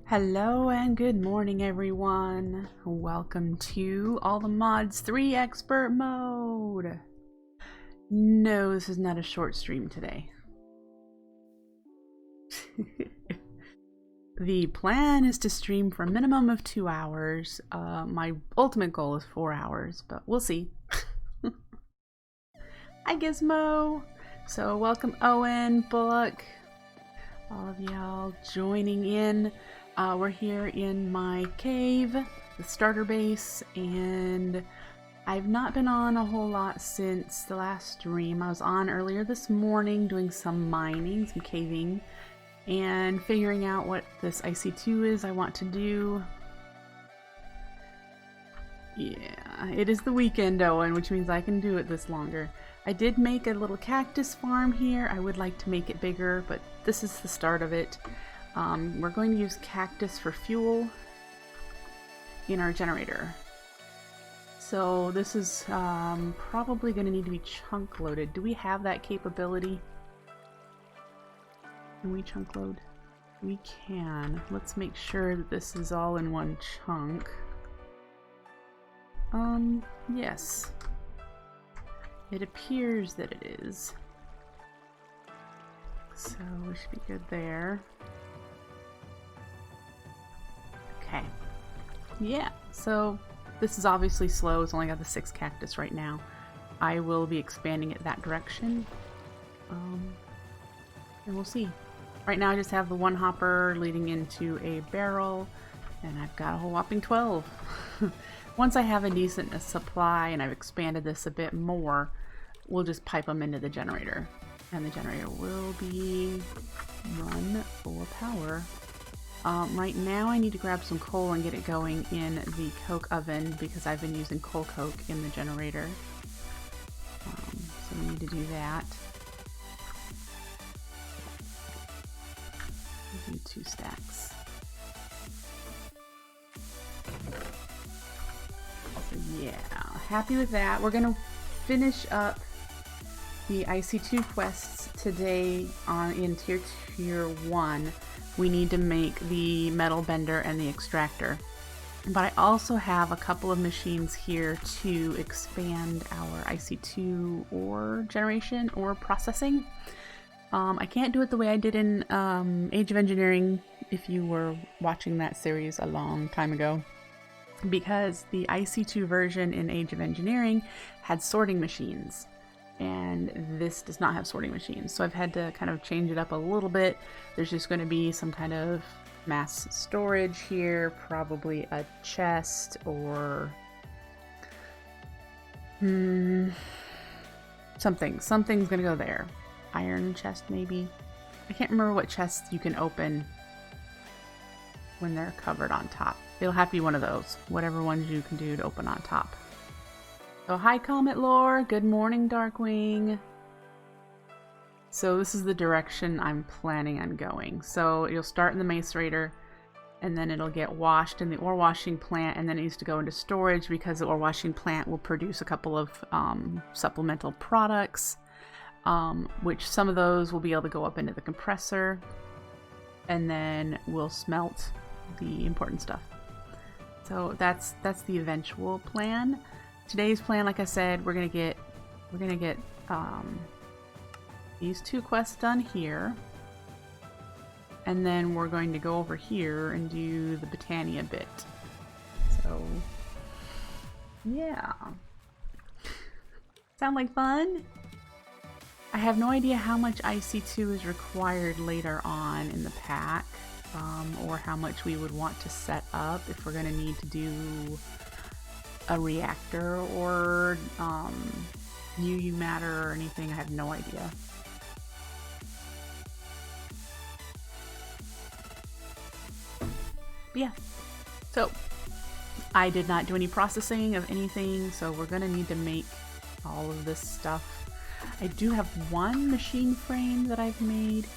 Hello and good morning everyone. Welcome to All the Mods 3 Expert Mode. No, this is not a short stream today. The plan is to stream for a minimum of 2 hours. My ultimate goal is 4 hours, but we'll see. Hi Gizmo! So welcome Owen, Bullock, all of y'all joining in. We're here in my cave, the starter base, and I've not been on a whole lot since the last stream. I was on earlier this morning doing some mining, some caving, and figuring out what this IC2 is I want to do. Yeah, it is the weekend, Owen, which means I can do it this longer. I did make a little cactus farm here. I would like to make it bigger, but this is the start of it. We're going to use cactus for fuel in our generator. So this is probably going to need to be chunk loaded. Do we have that capability? Can we chunk load? We can. Let's make sure that this is all in one chunk. Yes. It appears that it is. So we should be good there. Okay. Yeah, so this is obviously slow. It's only got the 6 cactus right now. I will be expanding it that direction. And we'll see. Right now I just have the 1 hopper leading into a barrel, and I've got a whole whopping 12. Once I have a decent supply and I've expanded this a bit more, we'll just pipe them into the generator. And the generator will be run full of power. Right now I need to grab some coal and get it going in the coke oven because I've been using coal coke in the generator. So we need to do that. We'll do 2 stacks. So yeah, happy with that. We're gonna finish up the IC2 quests today in tier 1. We need to make the metal bender and the extractor. But I also have a couple of machines here to expand our IC2 ore generation or processing. I can't do it the way I did in Age of Engineering, if you were watching that series a long time ago, because the IC2 version in Age of Engineering had sorting machines. And this does not have sorting machines, so I've had to kind of change it up a little bit. There's just going to be some kind of mass storage here, probably a chest or something's going to go there. Iron chest maybe. I can't remember what chests you can open when they're covered on top. It'll have to be one of those, whatever ones you can do to open on top. So hi Comet Lore, good morning Darkwing. So this is the direction I'm planning on going. So you'll start in the macerator, and then it'll get washed in the ore washing plant, and then it needs to go into storage because the ore washing plant will produce a couple of supplemental products, which some of those will be able to go up into the compressor, and then we'll smelt the important stuff. So that's the eventual plan. Today's plan, like I said, we're gonna get these 2 quests done here, and then we're going to go over here and do the Botania bit. So yeah, sound like fun? I have no idea how much IC2 is required later on in the pack, or how much we would want to set up if we're gonna need to do a reactor or UU matter or anything. I have no idea. But yeah, so I did not do any processing of anything, so we're gonna need to make all of this stuff. I do have 1 machine frame that I've made.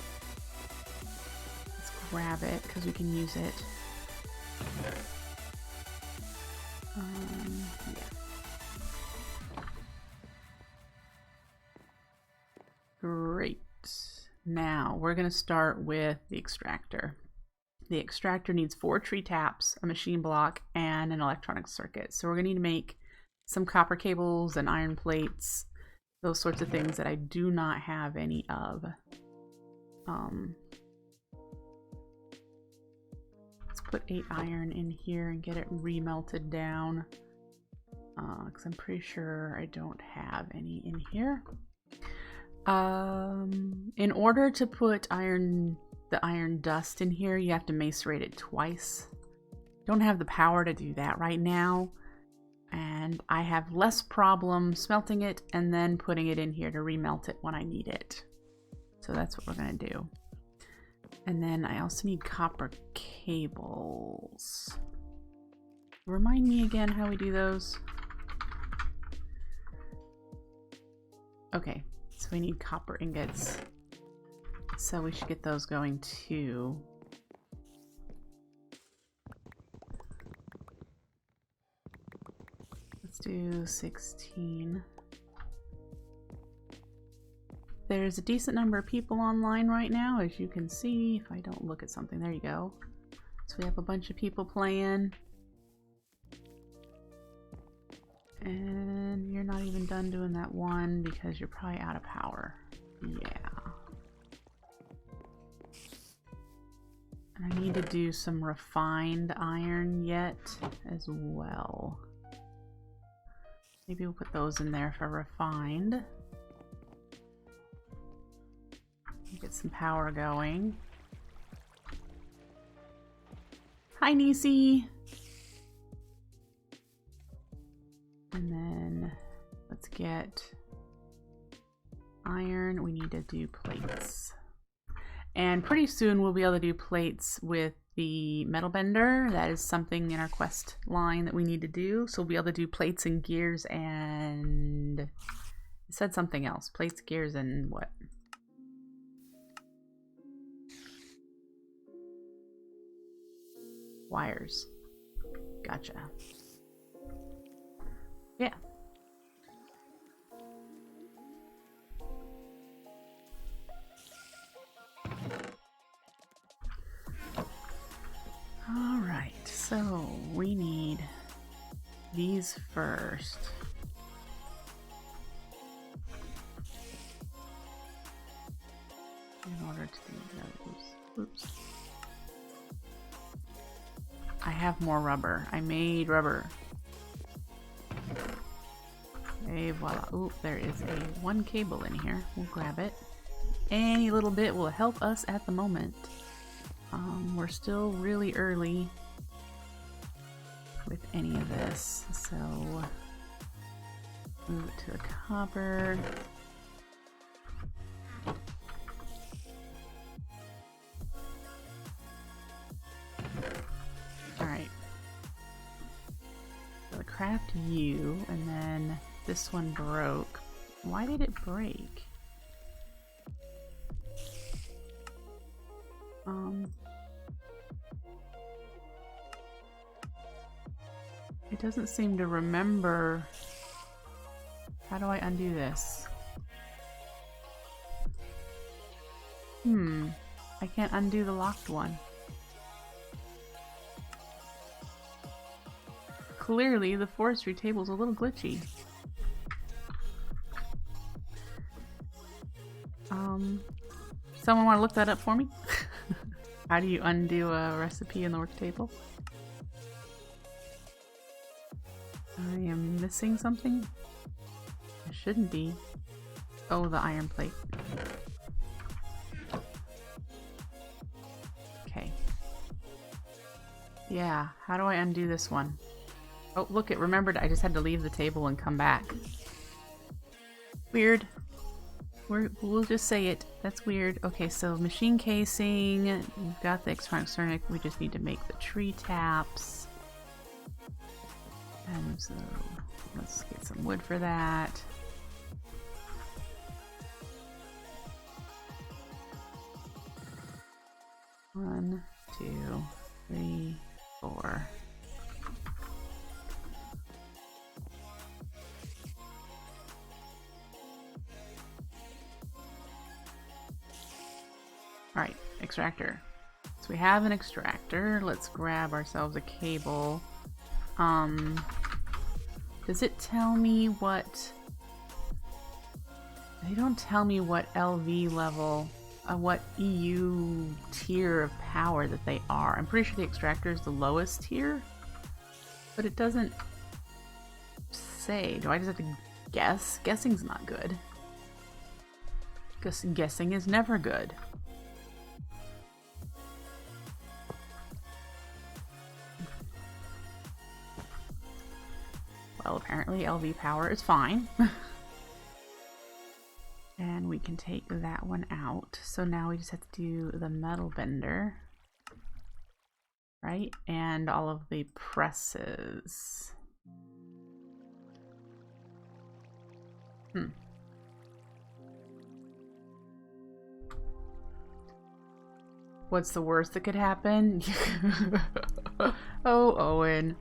Let's grab it because we can use it. Yeah. Great. Now we're going to start with the extractor. the extractor needs 4 tree taps, a machine block, and an electronic circuit. So we're going to need to make some copper cables and iron plates, those sorts of things that I do not have any of. Let's put 8 iron in here and get it remelted down, because I'm pretty sure I don't have any in here. In order to put the iron dust in here, you have to macerate it twice. Don't have the power to do that right now, and I have less problem smelting it and then putting it in here to remelt it when I need it. So that's what we're gonna do. And then I also need copper cables. Remind me again how we do those. Okay, so we need copper ingots. So we should get those going too. Let's do 16. There's a decent number of people online right now, as you can see. If I don't look at something, there you go. So we have a bunch of people playing. And you're not even done doing that one because you're probably out of power. Yeah. And I need to do some refined iron yet as well. Maybe we'll put those in there for refined. Get some power going. Hi, Nisi. And then let's get iron. We need to do plates. And pretty soon we'll be able to do plates with the metal bender. That is something in our quest line that we need to do. So we'll be able to do plates and gears and... It said something else. Plates, gears, and what? Wires. Gotcha. Yeah. All right, so we need these first. In order to do those. Oops. I have more rubber. I made rubber. Okay, voila. Ooh, there is one cable in here. We'll grab it. Any little bit will help us at the moment. We're still really early with any of this, so move it to the copper. Alright. So craft you, and then this one broke. Why did it break? It doesn't seem to remember. How do I undo this? I can't undo the locked one. Clearly, the forestry table's a little glitchy. Someone want to look that up for me? How do you undo a recipe in the work table? I am missing something? It shouldn't be. Oh, the iron plate. Okay. Yeah, how do I undo this one? Oh, look, it remembered I just had to leave the table and come back. Weird. We'll just say it. That's weird. Okay, so machine casing. We've got the electronic circuit. We just need to make the tree taps. And so let's get some wood for that. One, 2, 3, 4. Alright, extractor. So we have an extractor. Let's grab ourselves a cable. Does it tell me what... They don't tell me what LV level, what EU tier of power that they are. I'm pretty sure the extractor is the lowest tier, but it doesn't say. Do I just have to guess? Guessing's not good. Guessing is never good. Well, apparently LV power is fine. And we can take that one out. So now we just have to do the metal bender. Right? And all of the presses. What's the worst that could happen? Oh, Owen.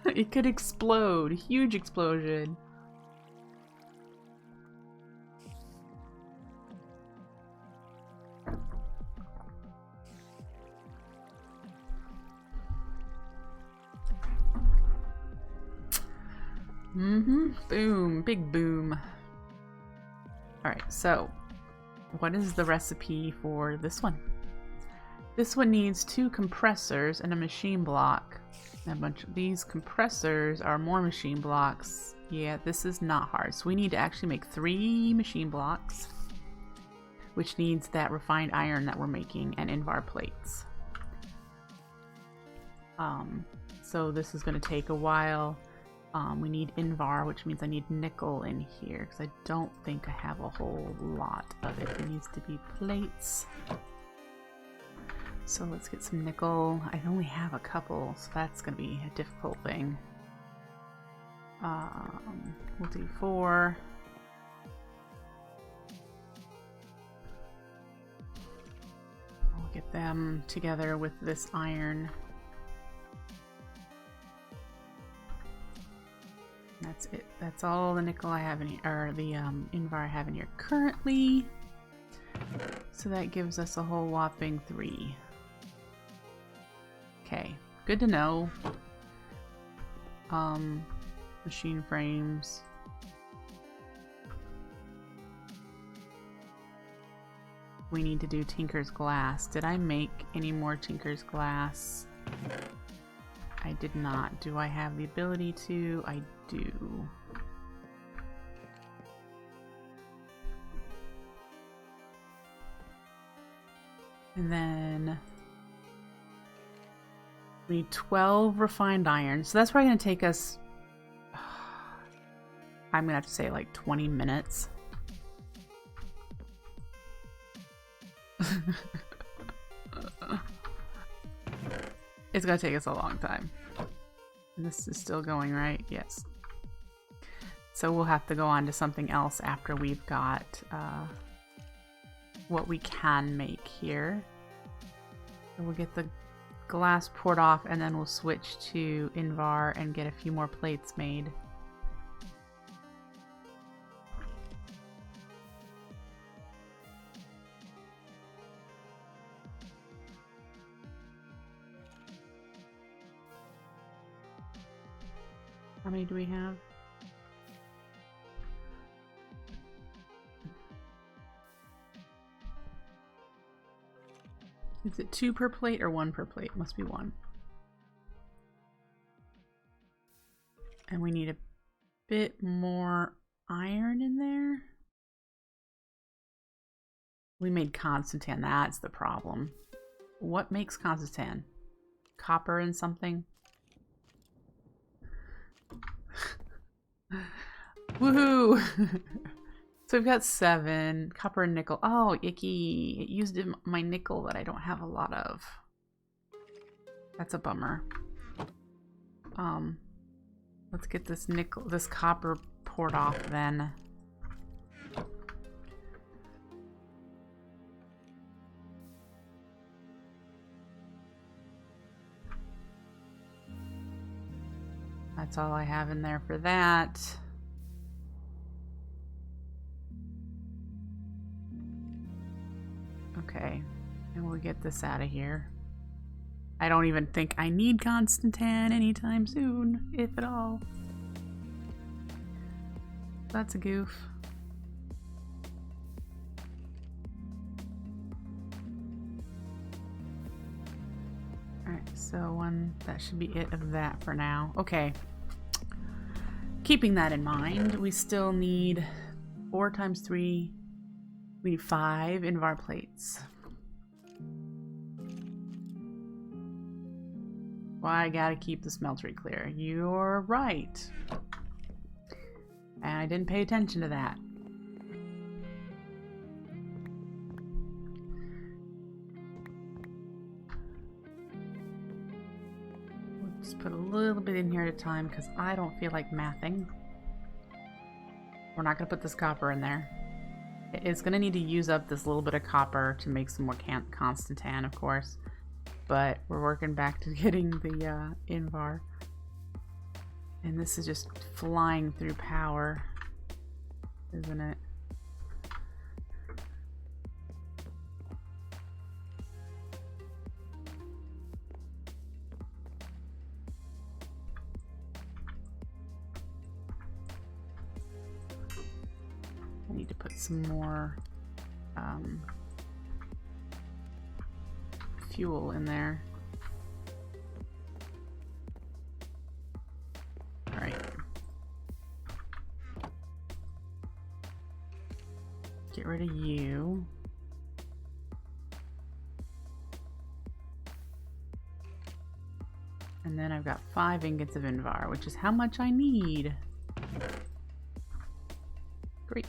It could explode. Huge explosion. Boom. Big boom. Alright, so what is the recipe for this one? This one needs 2 compressors and a machine block. A bunch of these compressors are more machine blocks. Yeah, this is not hard. So we need to actually make 3 machine blocks, which needs that refined iron that we're making and Invar plates. So this is going to take a while. We need Invar, which means I need nickel in here because I don't think I have a whole lot of it. It needs to be plates. So let's get some nickel. I only have a couple, so that's going to be a difficult thing. We'll do 4. We'll get them together with this iron. That's it. That's all the nickel I have in here, or the Invar I have in here currently. So that gives us a whole whopping 3. Okay, good to know. Machine frames. We need to do Tinker's Glass. Did I make any more Tinker's Glass? I did not. Do I have the ability to? I do. And then we need 12 refined iron. So that's probably going to take us, I'm going to have to say like 20 minutes. It's going to take us a long time. And this is still going, right? Yes. So we'll have to go on to something else after we've got what we can make here. So we'll get the glass poured off and then we'll switch to Invar and get a few more plates made. How many do we have? Is it 2 per plate or 1 per plate? Must be 1. And we need a bit more iron in there. We made Constantan, that's the problem. What makes Constantan? Copper and something? Woohoo! So we've got 7. Copper and nickel. Oh, icky. It used my nickel that I don't have a lot of. That's a bummer. Let's get this copper poured off then. That's all I have in there for that. Okay, and we'll get this out of here. I don't even think I need Constantan anytime soon, if at all. That's a goof. Alright, so that should be it of that for now. Okay. Keeping that in mind, we still need 4 times 3. We need 5 Invar plates. Well, I gotta keep the smeltery clear. You're right. And I didn't pay attention to that. We'll just put a little bit in here at a time because I don't feel like mathing. We're not gonna put this copper in there. It's gonna need to use up this little bit of copper to make some more Constantan, of course. But we're working back to getting the Invar. And this is just flying through power, isn't it? I need to put some more fuel in there. All right. Get rid of you. And then I've got 5 ingots of Invar, which is how much I need. Great.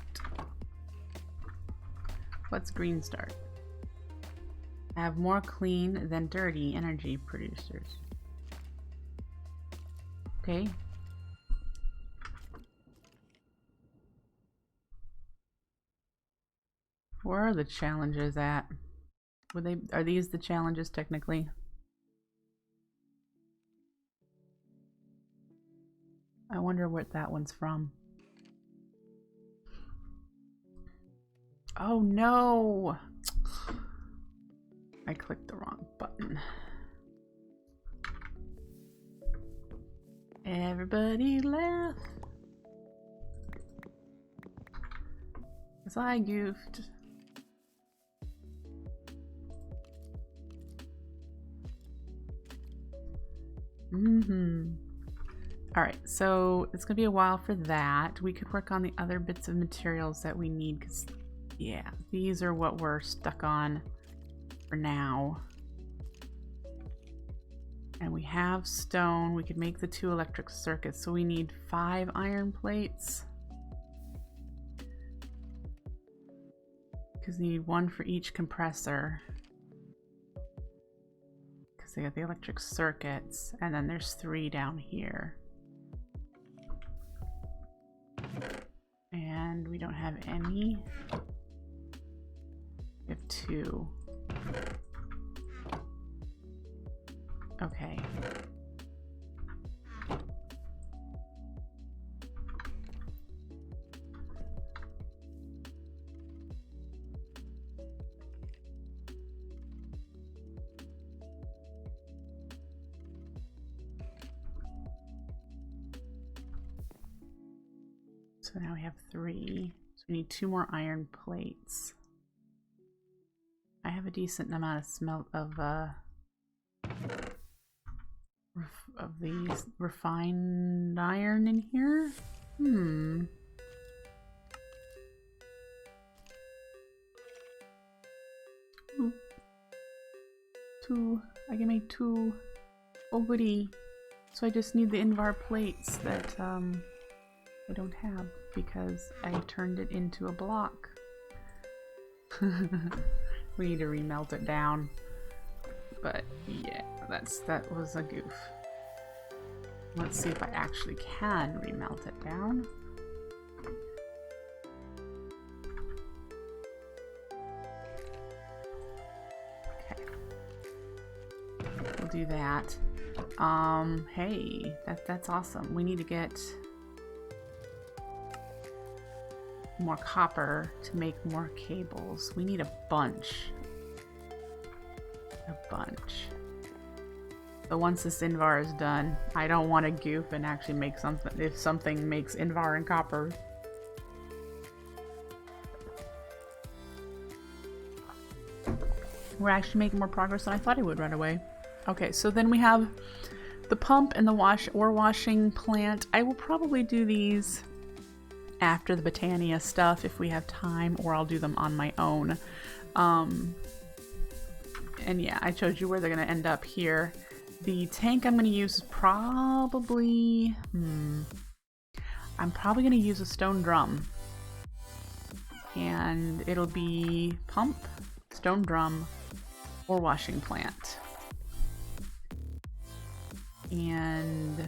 What's green start? Have more clean than dirty energy producers. Okay. Where are the challenges at? Are these the challenges technically? I wonder what that one's from. Oh no! I clicked the wrong button. Everybody laugh. 'Cause I goofed. Alright, so it's gonna be a while for that. We could work on the other bits of materials that we need, because yeah, these are what we're stuck on for now. And we have stone. We could make the 2 electric circuits, so we need 5 iron plates. Because we need 1 for each compressor. Because they got the electric circuits, and then there's 3 down here. And we don't have any. We have 2. Okay. So now we have 3. So we need 2 more iron plates. I have a decent amount of these refined iron in here. Ooh. 2. I can make 2. Oh goody. So I just need the Invar plates that I don't have because I turned it into a block. We need to remelt it down. But yeah, that was a goof. Let's see if I actually can remelt it down. Okay. We'll do that. Hey, that's awesome. We need to get more copper to make more cables. We need a bunch. So once this Invar is done, I don't want to goof and actually make something, if something makes Invar and copper. We're actually making more progress than I thought it would right away. Okay, so then we have the pump and the ore washing plant. I will probably do these after the Botania stuff if we have time, or I'll do them on my own. And yeah, I showed you where they're going to end up here. The tank I'm going to use is probably... I'm probably going to use a stone drum. And it'll be pump, stone drum, ore washing plant. And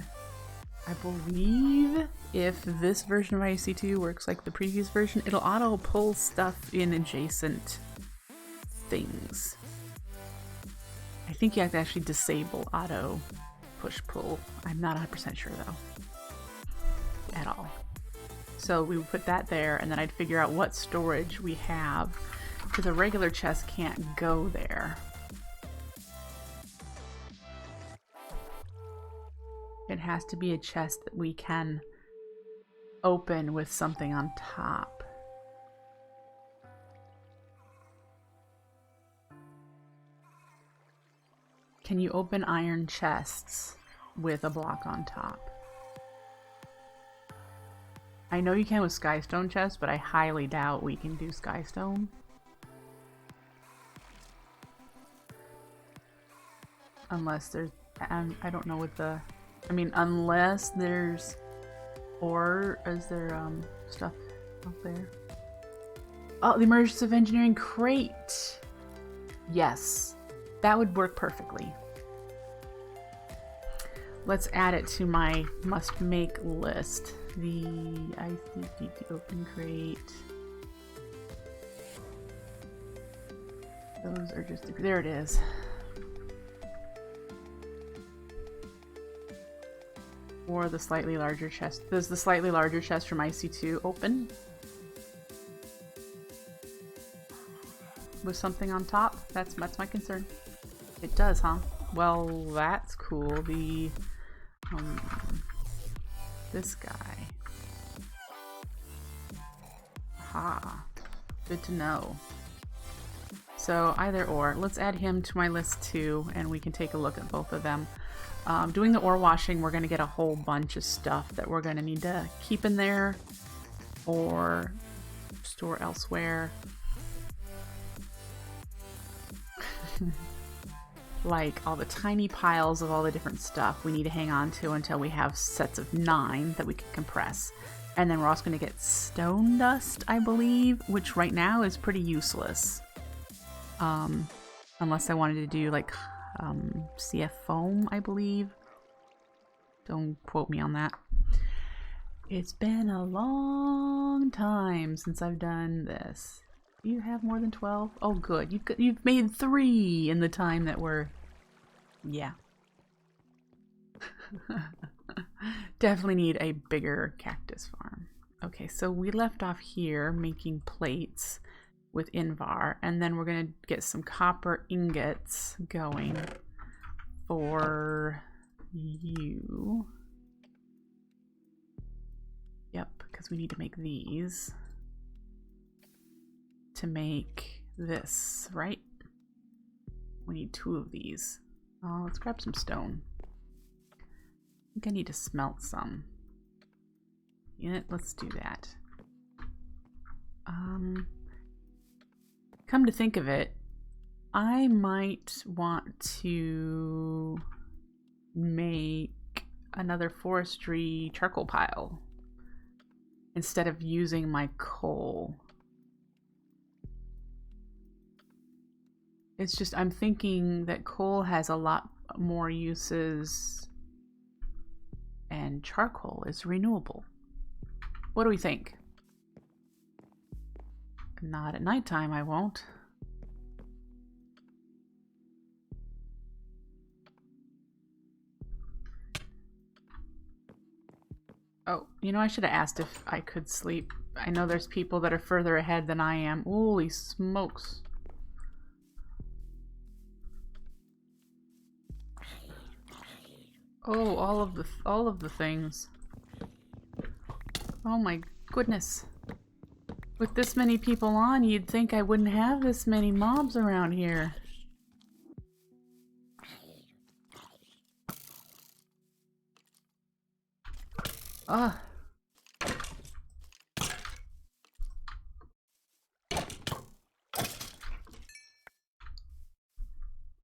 I believe if this version of IC2 works like the previous version, it'll auto pull stuff in adjacent things. I think you have to actually disable auto push pull. I'm not 100% sure though, at all. So we would put that there, and then I'd figure out what storage we have, because a regular chest can't go there. It has to be a chest that we can open with something on top. Can you open iron chests with a block on top? I know you can with skystone chests, but I highly doubt we can do skystone. Unless there's... I don't know what the... I mean, unless there's... Or is there stuff out there? Oh, the Emergence of Engineering crate! Yes, that would work perfectly. Let's add it to my must-make list. The ICT open crate. Those are just... There it is. Or the slightly larger chest. Does the slightly larger chest from IC2 open? With something on top? That's my concern. It does, huh? Well, that's cool. The... this guy. Aha. Good to know. So, either or. Let's add him to my list too, and we can take a look at both of them. Doing the ore washing, we're going to get a whole bunch of stuff that we're going to need to keep in there or store elsewhere. Like all the tiny piles of all the different stuff we need to hang on to until we have sets of 9 that we can compress. And then we're also going to get stone dust, I believe, which right now is pretty useless. Unless I wanted to do like... CF foam, I believe. Don't quote me on that. It's been a long time since I've done this. Do you have more than 12? Oh, good. You've made 3 in the time that we're... Yeah. Definitely need a bigger cactus farm. Okay, so we left off here making plates with Invar, and then we're going to get some copper ingots going for you. Yep, because we need to make these to make this, right? We need 2 of these. Let's grab some stone. I think I need to smelt some. Yeah, let's do that. Come to think of it, I might want to make another forestry charcoal pile instead of using my coal. It's just, I'm thinking that coal has a lot more uses and charcoal is renewable. What do we think? Not at nighttime, I won't. Oh, you know, I should have asked if I could sleep. I know there's people that are further ahead than I am. Holy smokes. Oh, all of the things. Oh my goodness. With this many people on, you'd think I wouldn't have this many mobs around here. Ugh.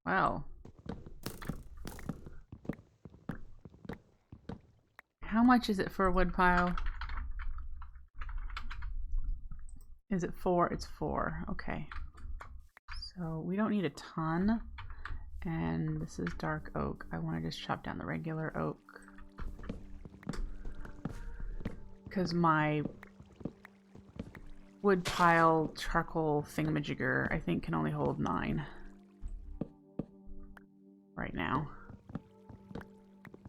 Wow. How much is it for a wood pile? Is it 4? It's 4. Okay. So we don't need a ton. And this is dark oak. I want to just chop down the regular oak. Because my wood pile charcoal thingamajigger, I think, can only hold 9. Right now.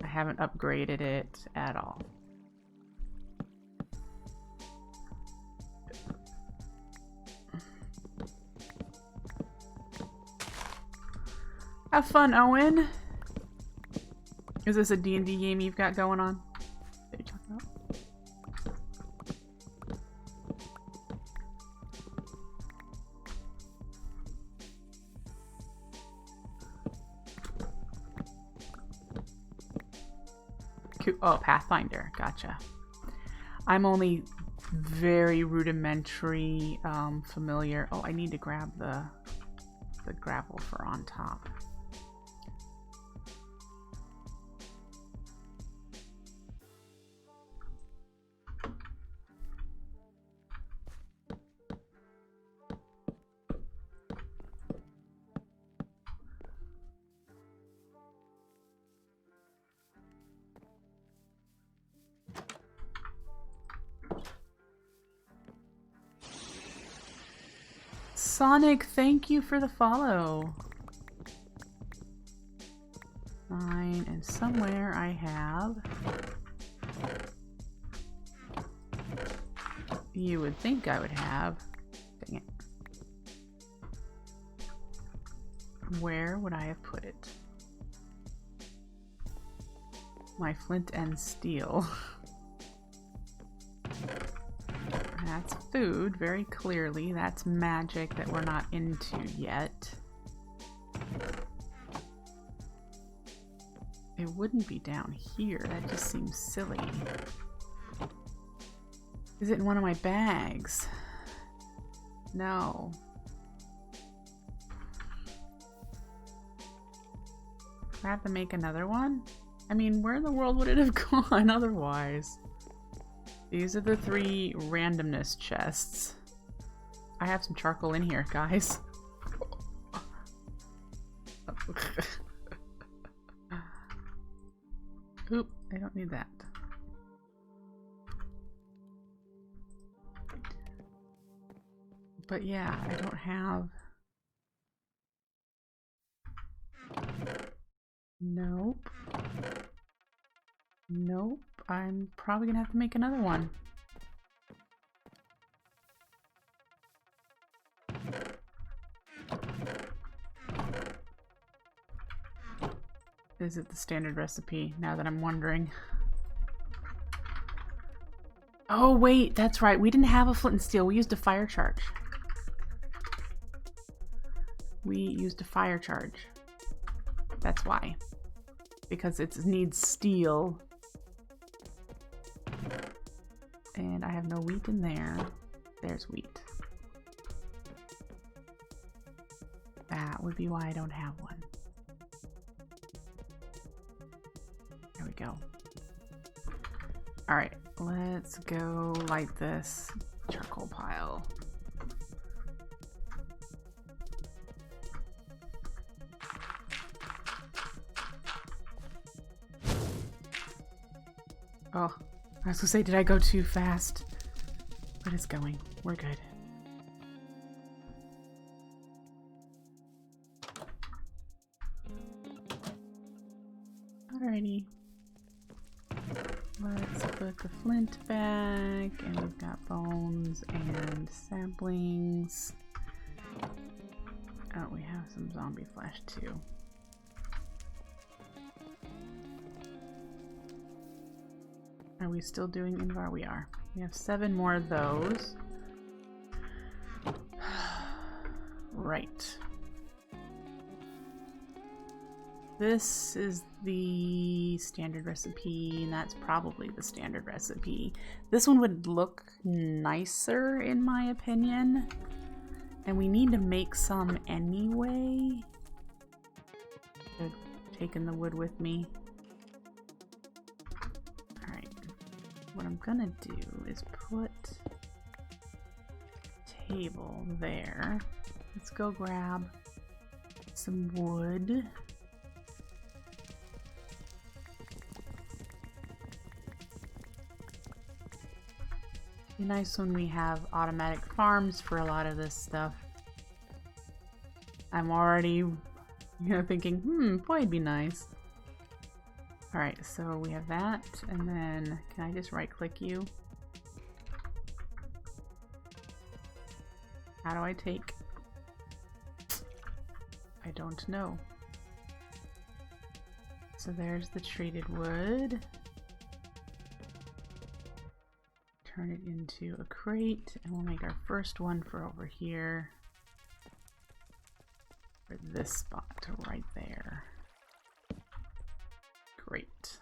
I haven't upgraded it at all. Have fun, Owen! Is this a D&D game you've got going on? What are you talking about? Oh, Pathfinder. Gotcha. I'm only very rudimentary familiar. Oh, I need to grab the gravel for on top. Sonic, thank you for the follow. 9, and somewhere I have... You would think I would have... Dang it. Where would I have put it? My flint and steel. That's food, very clearly. That's magic that we're not into yet. It wouldn't be down here. That just seems silly. Is it in one of my bags? No. I have to make another one? I mean, where in the world would it have gone otherwise? These are the 3 randomness chests. I have some charcoal in here, guys. Oop, I don't need that. But yeah, I don't have... Nope. Nope. I'm probably gonna have to make another one. Is it the standard recipe, now that I'm wondering? Oh wait, that's right. We didn't have a flint and steel. We used a fire charge. We used a fire charge. That's why. Because it needs steel. And I have no wheat in there. There's wheat. That would be why I don't have one. There we go. Alright, let's go light this charcoal pile. Oh, I was gonna say, did I go too fast? But it's going. We're good. Alrighty. Let's put the flint back, and we've got bones and saplings. Oh, we have some zombie flesh too. Are we still doing Invar? We are. We have 7 more of those. Right. This is the standard recipe, and that's probably the standard recipe. This one would look nicer in my opinion, and we need to make some anyway. I've taken the wood with me. Alright, what I'm gonna do is put a table there. Let's go grab some wood. Be nice when we have automatic farms for a lot of this stuff. I'm already, thinking, boy, it'd be nice. Alright, so we have that, and then can I just right click you? How do I take? I don't know. So there's the treated wood. Turn it into a crate, and we'll make our first one for over here. For this spot right there. Great.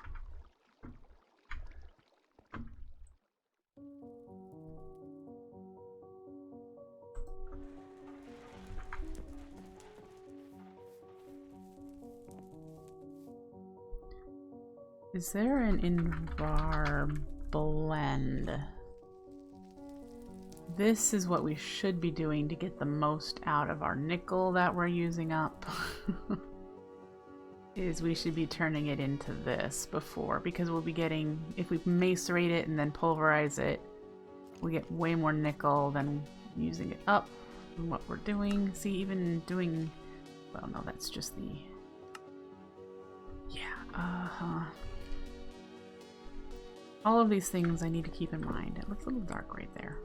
Is there an Invar blend? This is what we should be doing to get the most out of our nickel that we're using up. Is we should be turning it into this before, because we'll be getting, if we macerate it and then pulverize it, we get way more nickel than using it up and what we're doing. See, even doing, well, no, that's just the, yeah, all of these things I need to keep in mind. It looks a little dark right there.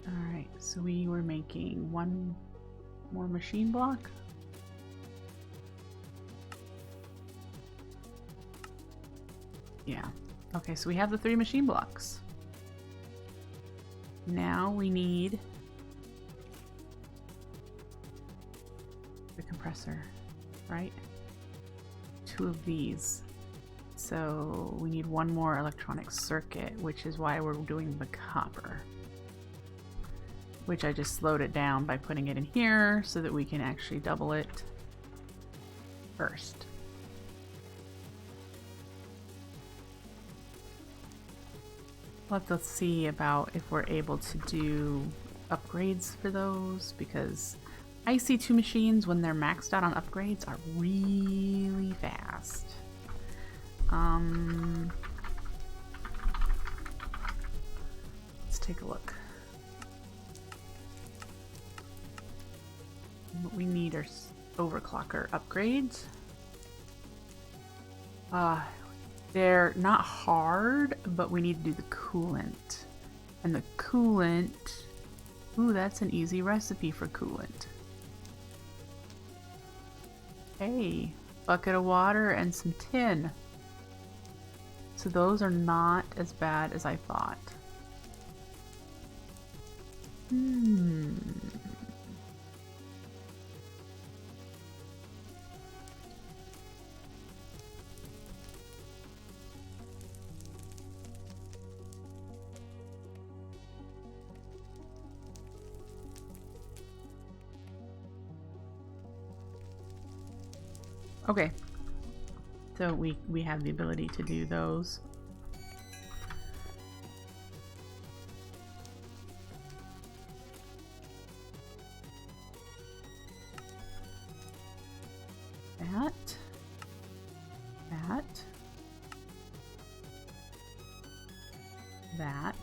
Alright, so we were making 1 more machine block. Yeah. Okay, so we have the 3 machine blocks. Now we need the compressor, right? 2 of these. So we need 1 more electronic circuit, which is why we're doing the copper. Which I just slowed it down by putting it in here so that we can actually double it first. Let's see about if we're able to do upgrades for those, because IC2 machines, when they're maxed out on upgrades, are really fast. Let's take a look. What we need are overclocker upgrades. They're not hard, but we need to do the coolant. And the coolant, ooh, that's an easy recipe for coolant. Hey, bucket of water and some tin. So those are not as bad as I thought. Okay, so we have the ability to do those. That.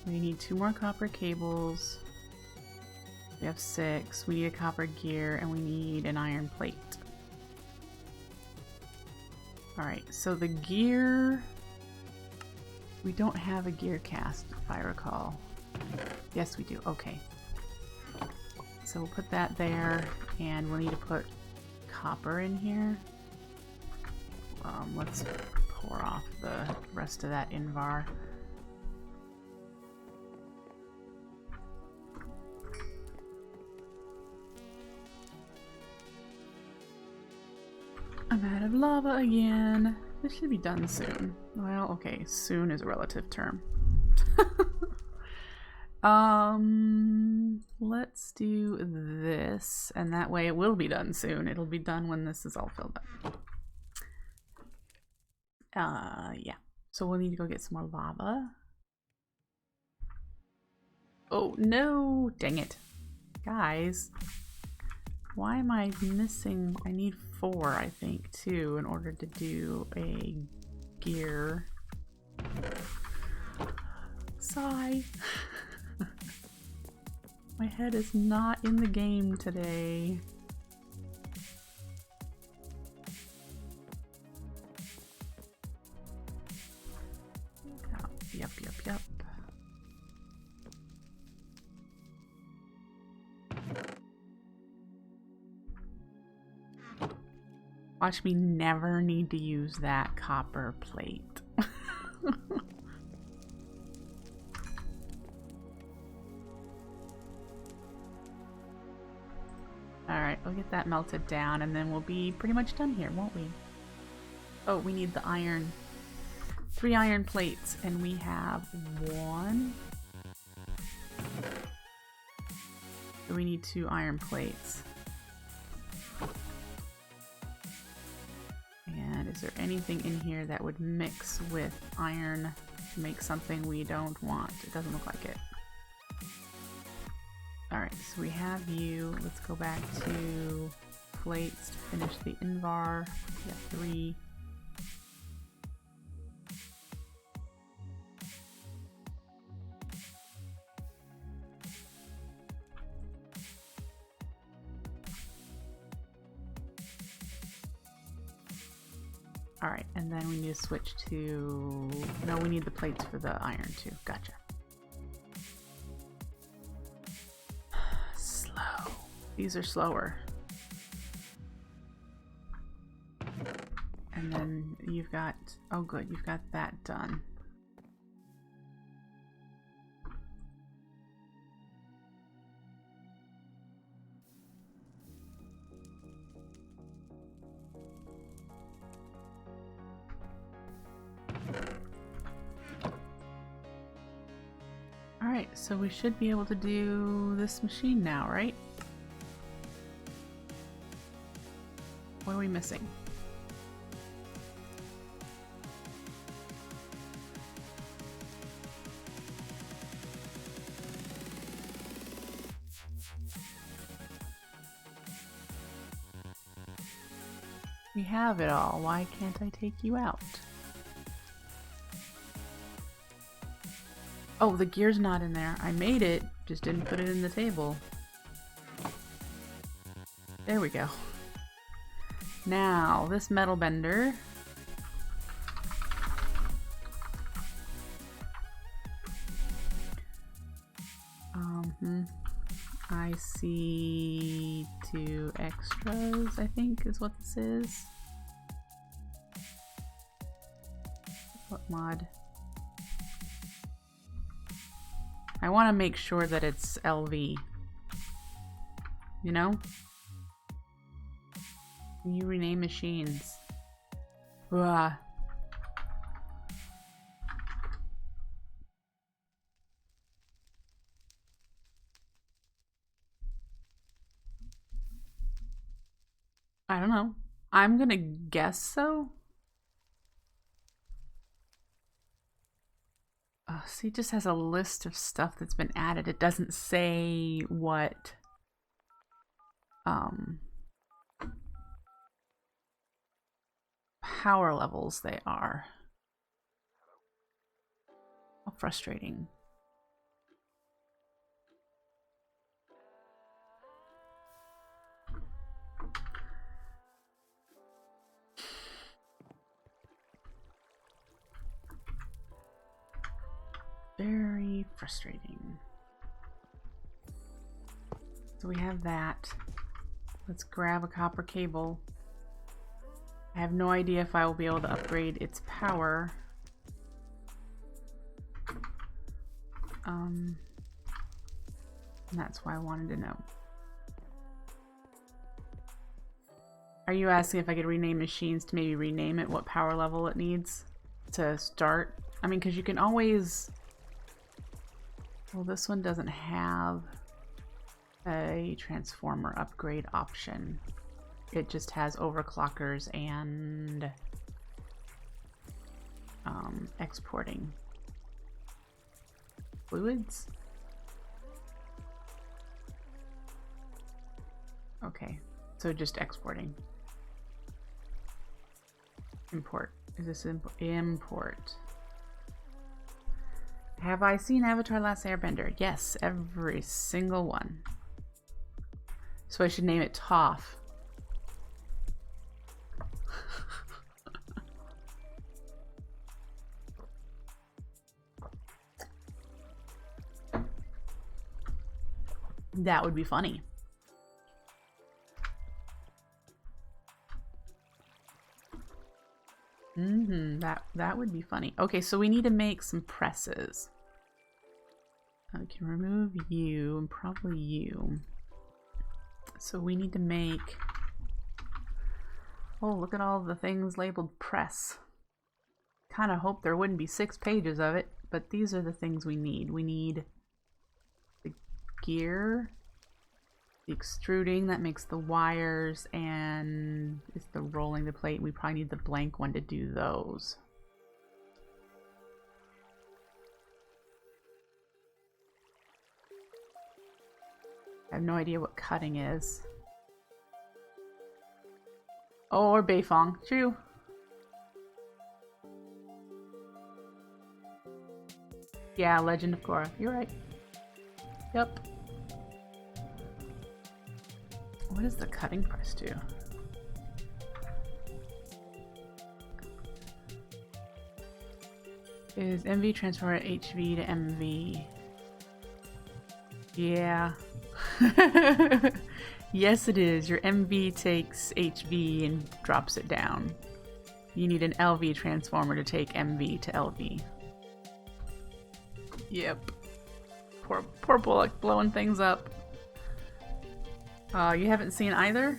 We need 2 more copper cables. We have 6. We need a copper gear and we need an iron plate. Alright, so the gear... We don't have a gear cast, if I recall. Yes, we do. Okay. So we'll put that there, and we'll need to put copper in here. Let's pour off the rest of that invar. I'm out of lava again. This should be done soon. Well, okay, soon is a relative term. Let's do this, and that way it will be done soon. It'll be done when this is all filled up. Yeah. So we'll need to go get some more lava. Oh, no! Dang it. Guys. Why am I missing? I need 4, I think, too, in order to do a gear. Sigh. My head is not in the game today. Oh, yep. Watch me never need to use that copper plate. Alright, we'll get that melted down and then we'll be pretty much done here, won't we? Oh, we need the iron. 3 iron plates, and we have 1. So we need 2 iron plates. And is there anything in here that would mix with iron to make something we don't want? It doesn't look like it. Alright, so we have you. Let's go back to plates to finish the invar. We got 3. Alright, and then we need to switch to... No, we need the plates for the iron too. Gotcha. Slow. These are slower. And then you've got... Oh good, you've got that done. Alright, so we should be able to do this machine now, right? What are we missing? We have it all. Why can't I take you out? Oh, the gear's not in there. I made it, just didn't put it in the table. There we go. Now, this metal bender. I see 2 extras, I think is what this is. What mod? I want to make sure that it's LV. You know? Can you rename machines? Ugh. I don't know. I'm gonna guess so. See, it just has a list of stuff that's been added. It doesn't say what power levels they are. How frustrating. Very frustrating. So we have that. Let's grab a copper cable. I have no idea if I will be able to upgrade its power. And that's why I wanted to know. Are you asking if I could rename machines to maybe rename it what power level it needs to start? I mean, because you can always... Well, this one doesn't have a transformer upgrade option. It just has overclockers and exporting fluids. Okay, so just exporting. Import. Is this import? Have I seen Avatar: Last Airbender? Yes, every single one. So I should name it Toph. That would be funny. That would be funny. Okay, so we need to make some presses. I can remove you and probably you. So we need to make... Oh, look at all the things labeled press. Kind of hope there wouldn't be 6 pages of it, but these are the things we need. We need the gear, the extruding that makes the wires, and it's the rolling the plate. We probably need the blank one to do those. I have no idea what cutting is. Oh, or Beifong. True. Yeah, Legend of Korra. You're right. Yep. What does the cutting press do? Is MV transfer HV to MV? Yeah. Yes, it is. Your MV takes HV and drops it down. You need an LV transformer to take MV to LV. Yep. Poor Bullock blowing things up. You haven't seen either?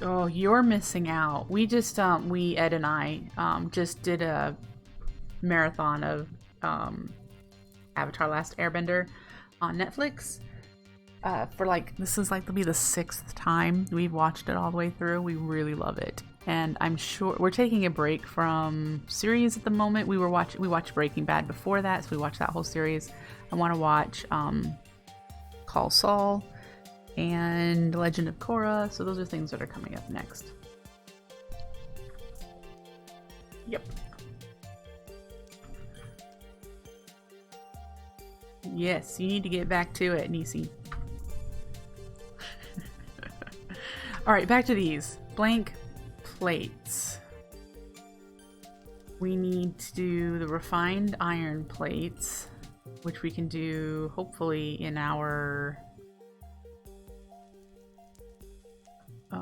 Oh, you're missing out. We just, Ed and I, just did a marathon of, Avatar: Last Airbender on Netflix. For like, this is like, it'll be the 6th time we've watched it all the way through. We really love it. And I'm sure we're taking a break from series at the moment. We watched Breaking Bad before that, so we watched that whole series. I want to watch, Call Saul and Legend of Korra, so those are things that are coming up next. Yep. Yes, you need to get back to it, Nisi. Alright, back to these. Blank plates. We need to do the refined iron plates, which we can do hopefully in our...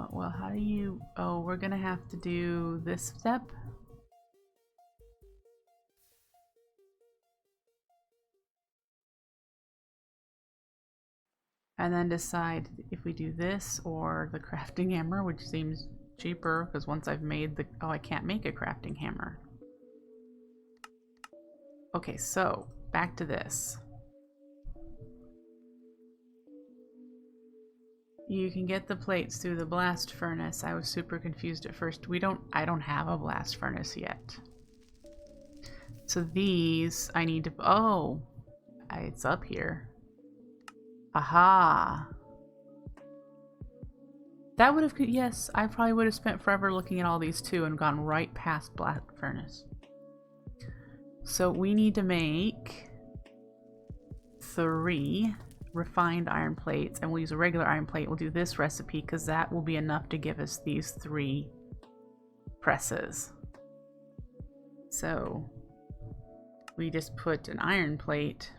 well, how do you... Oh, we're gonna have to do this step. And then decide if we do this or the crafting hammer, which seems cheaper because once I've made the... Oh, I can't make a crafting hammer. Okay, so back to this. You can get the plates through the blast furnace. I was super confused at first. I don't have a blast furnace yet. So these I need to... Oh, it's up here. Aha. That would have... Yes, I probably would have spent forever looking at all these too and gone right past blast furnace. So we need to make 3 refined iron plates, and we'll use a regular iron plate. We'll do this recipe because that will be enough to give us these 3 presses. So we just put an iron plate,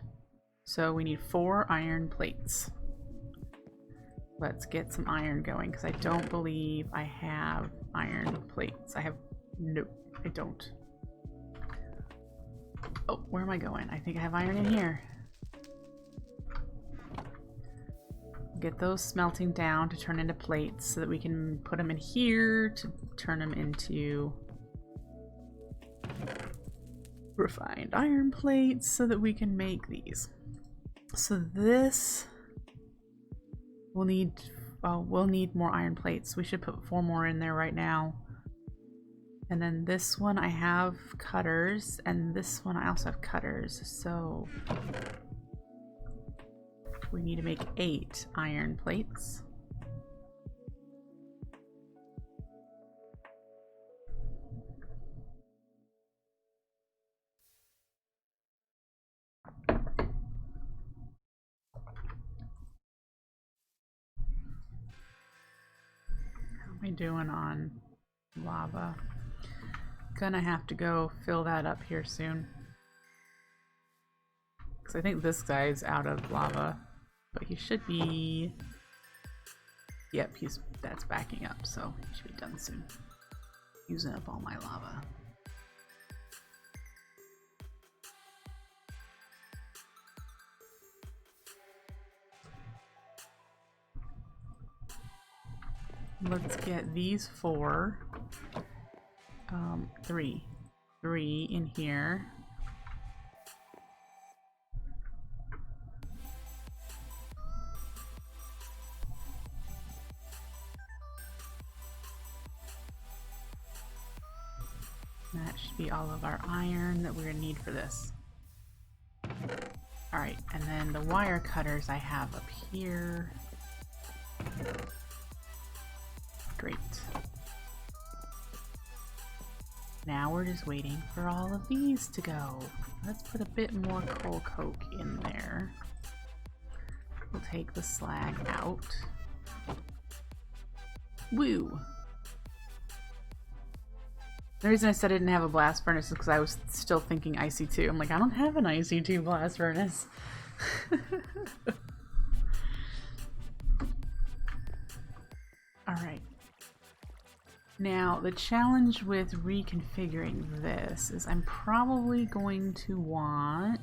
so we need 4 iron plates. Let's get some iron going because I don't believe I have iron plates. No, I don't. Oh, where am I going? I think I have iron in here. Get those smelting down to turn into plates so that we can put them in here to turn them into refined iron plates so that we can make these. So this we'll need more iron plates. We should put 4 more in there right now. And then this one I have cutters, and this one I also have cutters. So we need to make 8 iron plates. How am I doing on lava? Gonna have to go fill that up here soon. Because I think this guy's out of lava. But he should be... Yep, that's backing up, so he should be done soon. Using up all my lava. Let's get these 4. 3 in here. That should be all of our iron that we're gonna need for this. Alright, and then the wire cutters I have up here. Great. Now we're just waiting for all of these to go. Let's put a bit more coal coke in there. We'll take the slag out. Woo! The reason I said I didn't have a blast furnace is because I was still thinking IC2. I'm like, I don't have an IC2 blast furnace. Alright. Now, the challenge with reconfiguring this is I'm probably going to want...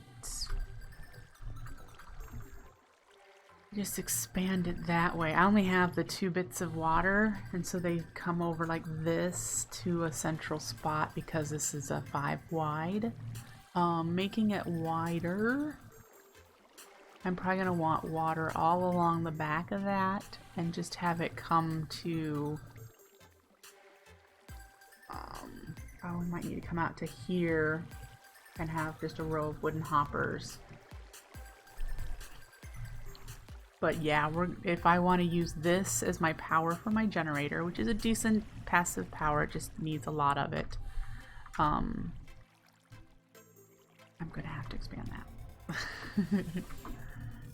just expand it that way. I only have the 2 bits of water, and so they come over like this to a central spot because this is a 5 wide. Making it wider, I'm probably going to want water all along the back of that and just have it come to... oh, we might need to come out to here and have just a row of wooden hoppers. But yeah, if I want to use this as my power for my generator, which is a decent passive power, it just needs a lot of it. I'm gonna have to expand that.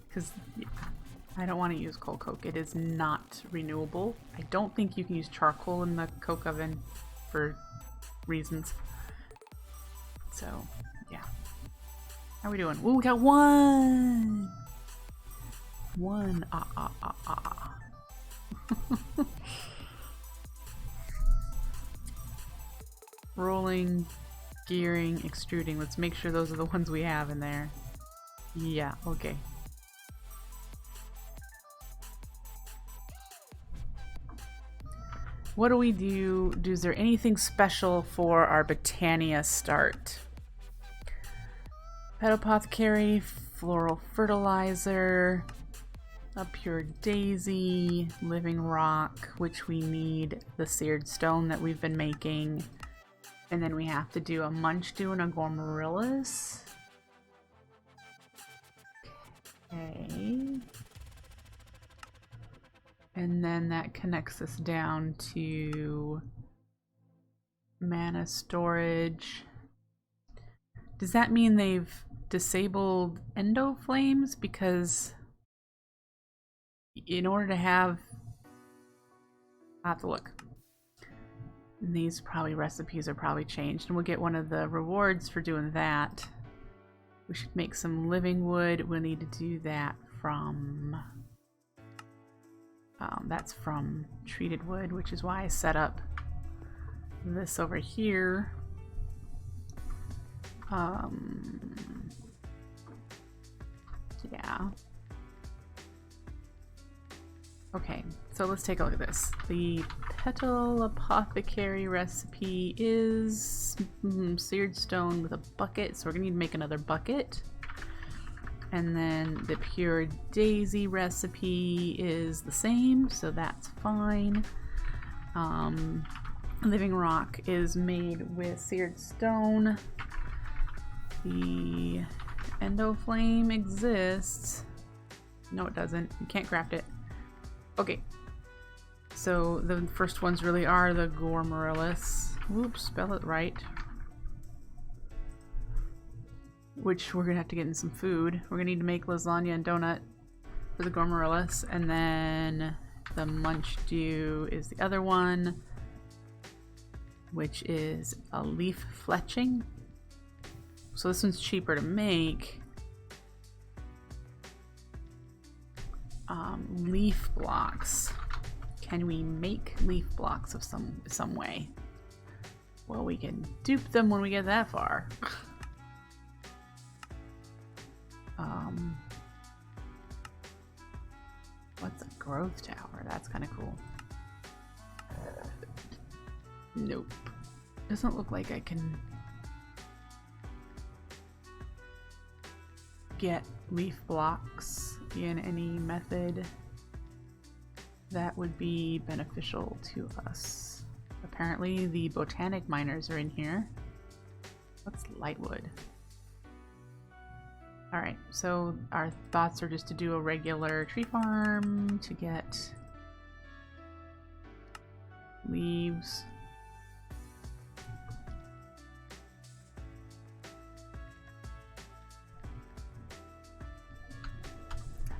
Because yeah, I don't want to use coal coke. It is not renewable. I don't think you can use charcoal in the coke oven for reasons. So yeah. How are we doing? Ooh, we got 1! Rolling, gearing, extruding. Let's make sure those are the ones we have in there. Yeah, okay. What do we do? Is there anything special for our Botania start? Pet apothecary, floral fertilizer, a pure daisy, living rock, which we need the seared stone that we've been making, and then we have to do a munch dew and a gourmarillas. Okay. And then that connects us down to mana storage. Does that mean they've disabled endo flames? Because in order to have... I'll have to look. And these probably recipes are probably changed, and we'll get one of the rewards for doing that. We should make some living wood. We'll need to do that from... that's from treated wood, which is why I set up this over here. Yeah. Okay, so let's take a look at this. The petal apothecary recipe is seared stone with a bucket, so we're gonna need to make another bucket. And then the pure daisy recipe is the same, so that's fine. Living rock is made with seared stone. The endo flame exists. No, it doesn't. You can't craft it. Okay, so the first ones really are the Gormorillus. Whoops, spell it right. Which we're gonna have to get in some food. We're gonna need to make lasagna and donut for the Gormorillus, and then the Munch Dew is the other one, which is a leaf fletching. So this one's cheaper to make. Leaf blocks. Can we make leaf blocks of some way? Well, we can dupe them when we get that far. What's a growth tower? That's kind of cool. Nope. Doesn't look like I can get leaf blocks in any method that would be beneficial to us. Apparently the botanic miners are in here. What's lightwood? Alright, so our thoughts are just to do a regular tree farm to get leaves.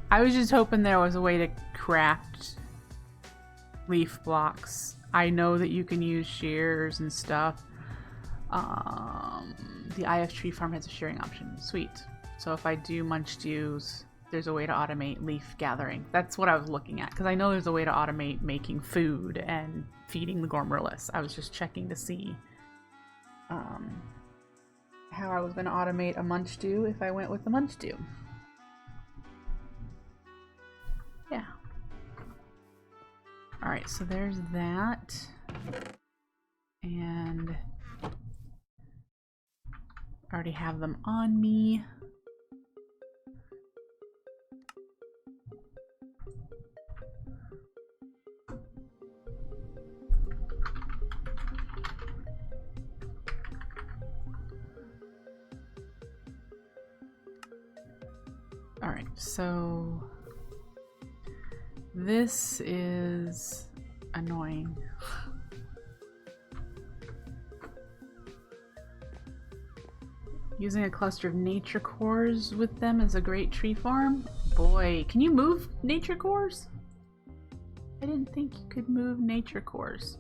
I was just hoping there was a way to craft leaf blocks. I know that you can use shears and stuff. The IF tree farm has a shearing option. Sweet. So if I do Munch Dews, there's a way to automate leaf gathering. That's what I was looking at, because I know there's a way to automate making food and feeding the Gormorillus. I was just checking to see how I was going to automate a Munch Dew if I went with the Munch Dew. Yeah. Alright, so there's that. And I already have them on me. Alright, so this is annoying. Using a cluster of nature cores with them is a great tree farm. Boy, can you move nature cores? I didn't think you could move nature cores.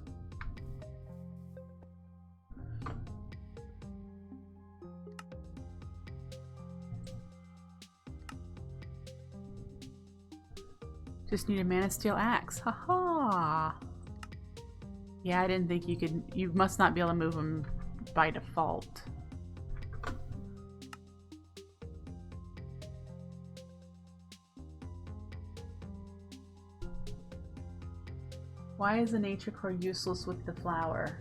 Just need a mana steel axe. Haha. Yeah, I didn't think you could. You must not be able to move them by default. Why is the nature core useless with the flower?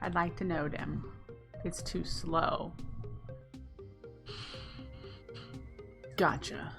I'd like to know them. It's too slow. Gotcha.